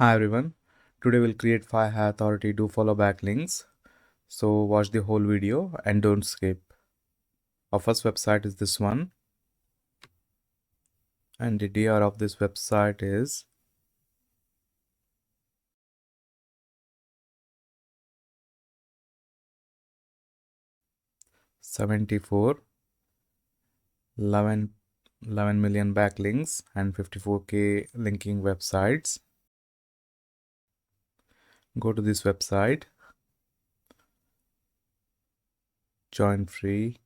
Hi everyone. Today we'll create 5 high authority do follow backlinks. So watch the whole video and don't skip. Our first website is this one. And the DR of this website is $74, 11 million backlinks and 54k linking websites. Go to this website, join free,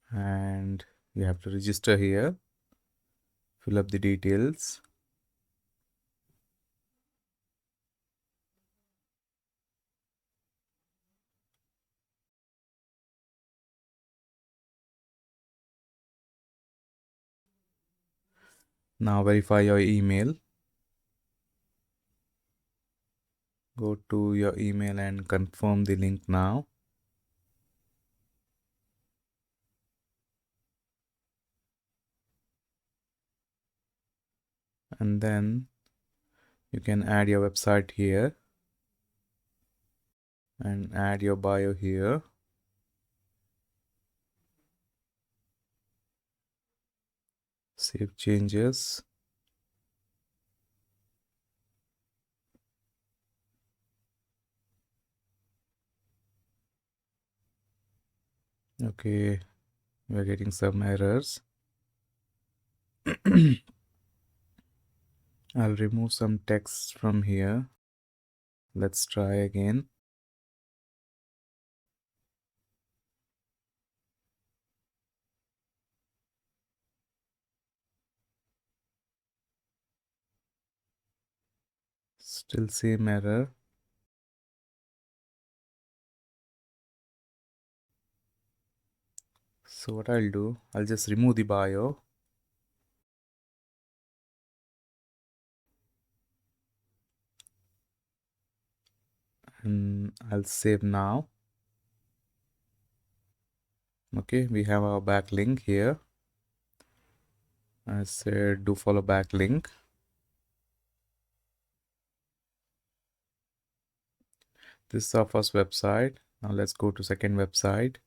and you have to register here, fill up the details. Now verify your email. Go to your email and confirm the link now. And then you can add your website here and add your bio here. Save changes. Okay, we're getting some errors. I'll remove some text from here. Let's try again. Still same error. So what I'll do, I'll just remove the bio. And I'll save now. Okay, we have our backlink here. I said do follow backlink. This is our first website. Now let's go to second website.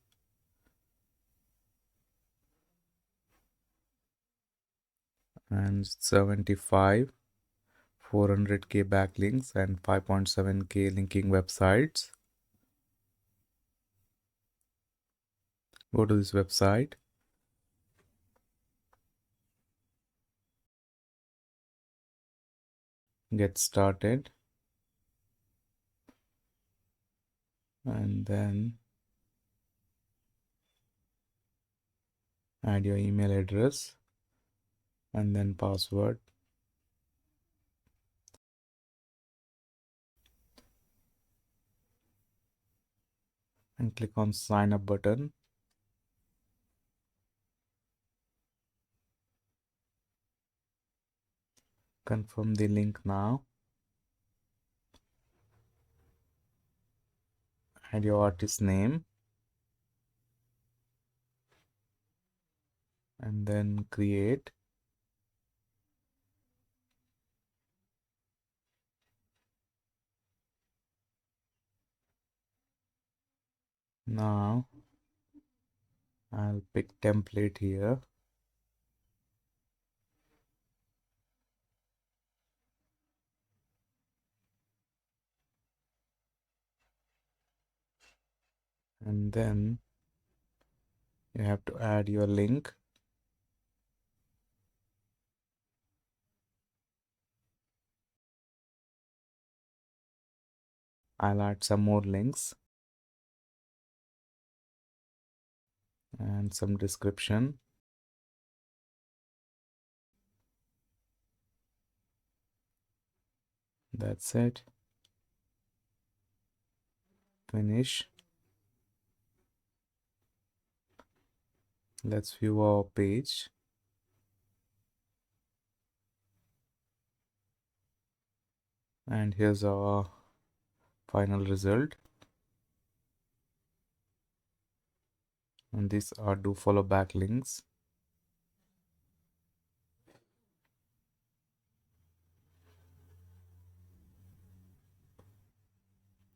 And 75, 400k backlinks and 5.7k linking websites. Go to this website. Get started. And then add your email address and then password. And click on sign up button. Confirm the link now. Add your artist name. And then create. Now I'll pick template here. And then you have to add your link. I'll add some more links and some description. That's it. Finish. Let's view our page. And here's our final result. And these are do follow backlinks.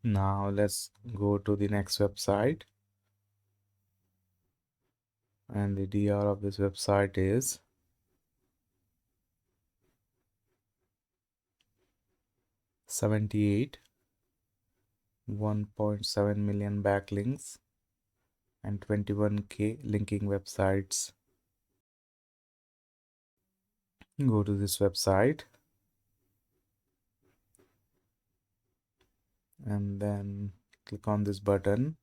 Now let's go to the next website, and the DR of this website is 78, 1.7 million backlinks, and 21K linking websites. Go to this website and then click on this button.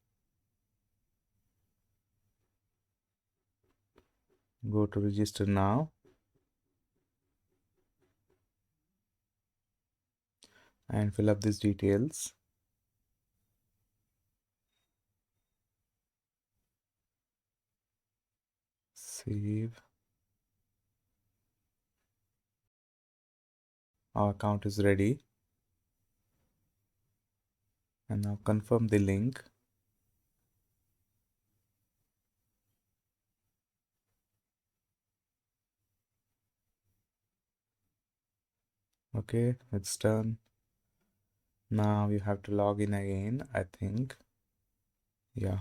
Go to register now and fill up these details. Save. Our account is ready. And now confirm the link. Okay, it's done. Now you have to log in again, I think. Yeah.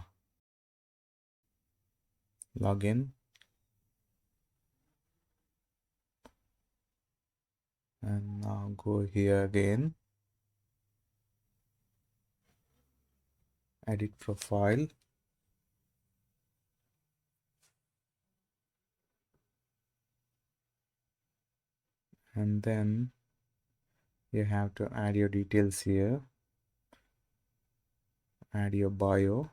Log in. And now go here again. Edit profile. And then you have to add your details here. Add your bio.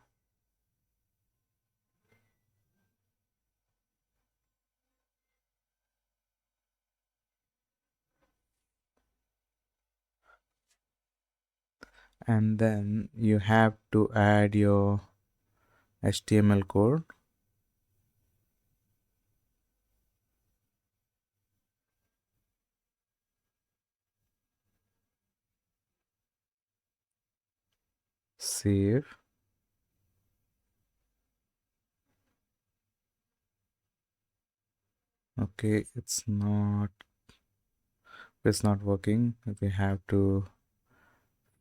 And then you have to add your HTML code. Save. Okay, it's not working. We have to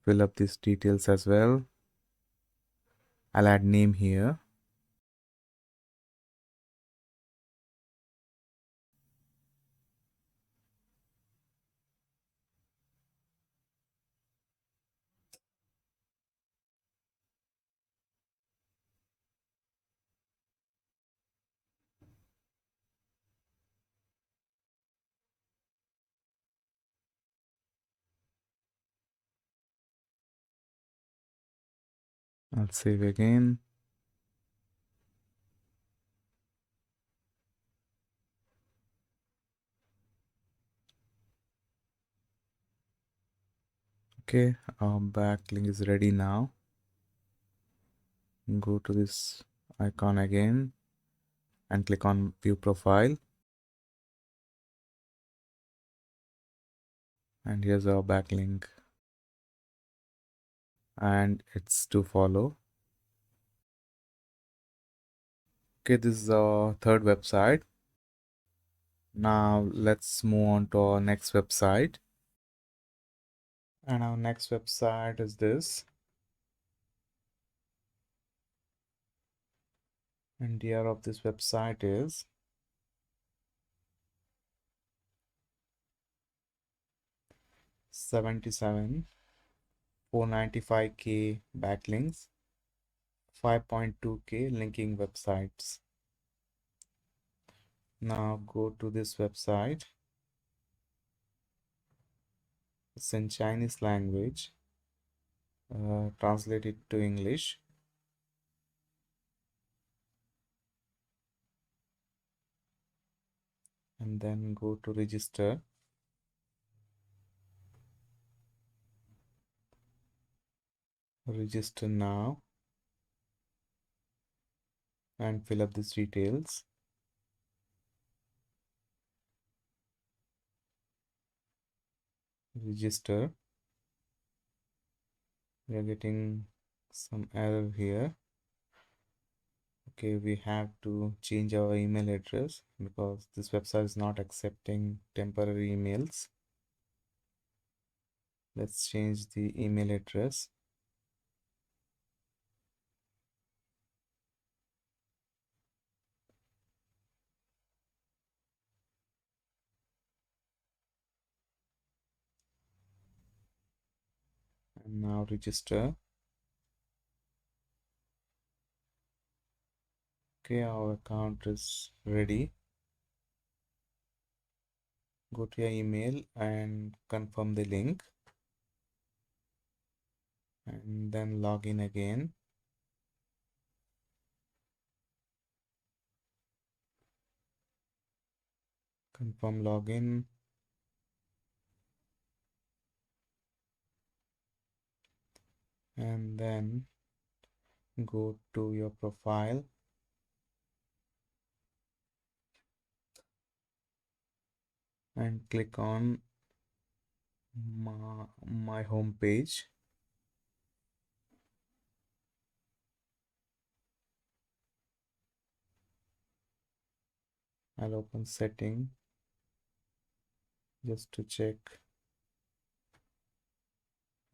fill up these details as well. I'll add name here. I'll save again. Okay, our backlink is ready now. Go to this icon again and click on view profile. And here's our backlink. And it's to follow. Okay, this is our third website. Now let's move on to our next website. And our next website is this. And the year of this website is 77, 495K backlinks, 5.2K linking websites. Now go to this website. It's in Chinese language. Translate it to English. And then go to register. Register now and fill up these details. Register. We are getting some error here. Okay, we have to change our email address because this website is not accepting temporary emails. Let's change the email address. And now register. Okay, our account is ready. Go to your email and confirm the link, and then log in again. Confirm login. And then go to your profile and click on my home page. I'll open setting just to check.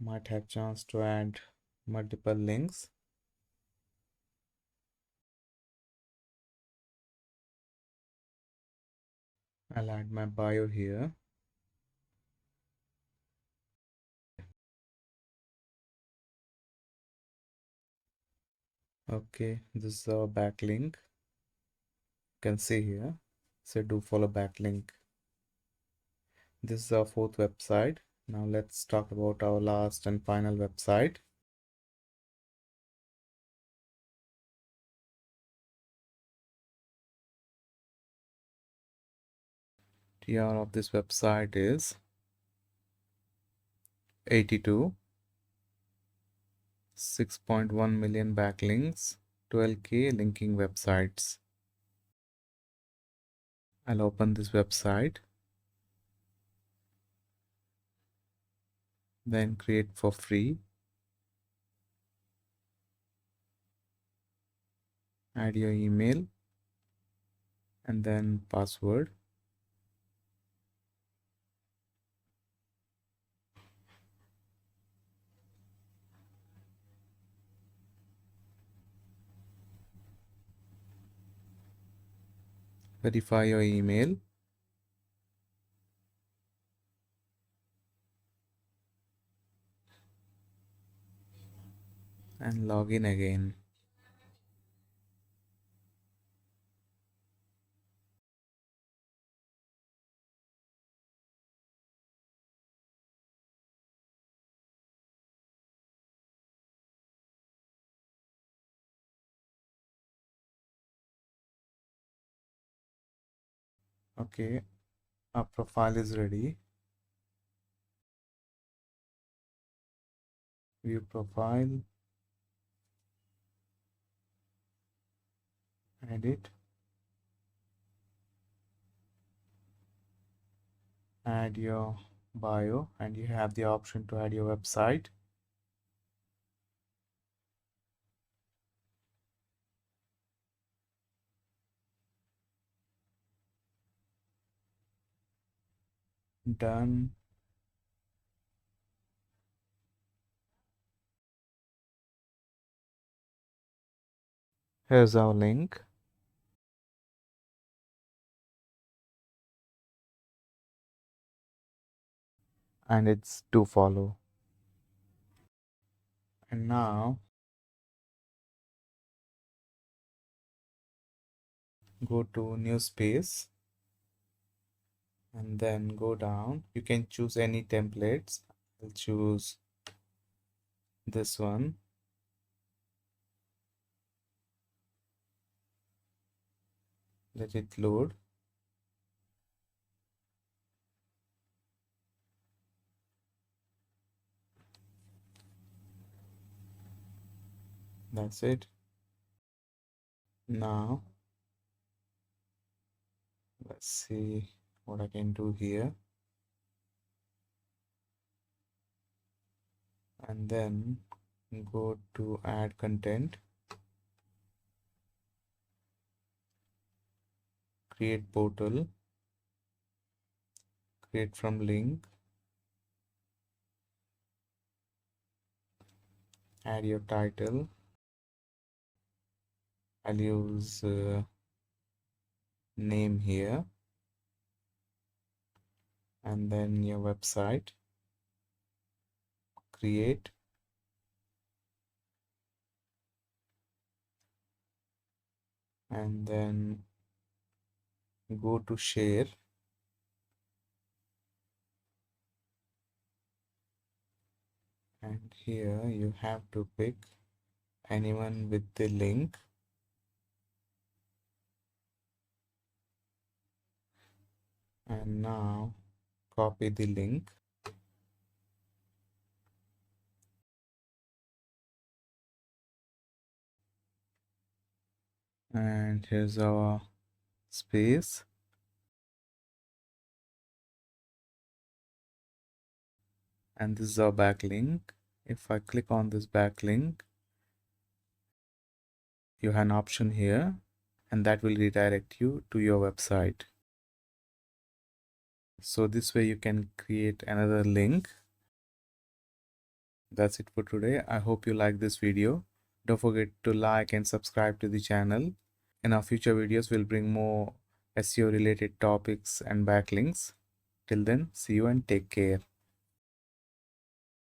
Might have chance to add multiple links. I'll add my bio here. Okay, this is our backlink. You can see here. So Dofollow Backlink. This is our fourth website. Now let's talk about our last and final website. TR of this website is 82, 6.1 million backlinks, 12K linking websites. I'll open this website, then create for free. Add your email and then password. Verify your email. And log in again. Okay, our profile is ready. View profile, edit, add your bio, and you have the option to add your website. Done. Here's our link. And it's Dofollow. And now go to new space and then go down. You can choose any templates. I'll choose this one. Let it load. That's it. Now let's see what I can do here. And then go to add content, create portal, create from link, add your title. I'll use name here, and then your website, create, and then go to share, and here you have to pick anyone with the link, and now copy the link and here's our space, and this is our backlink. If I click on this backlink, you have an option here, and that will redirect you to your website. So this way you can create another link. That's it for today. I hope you like this video. Don't forget to like and subscribe to the channel. In our future videos, we'll bring more SEO related topics and backlinks. Till then, see you and take care.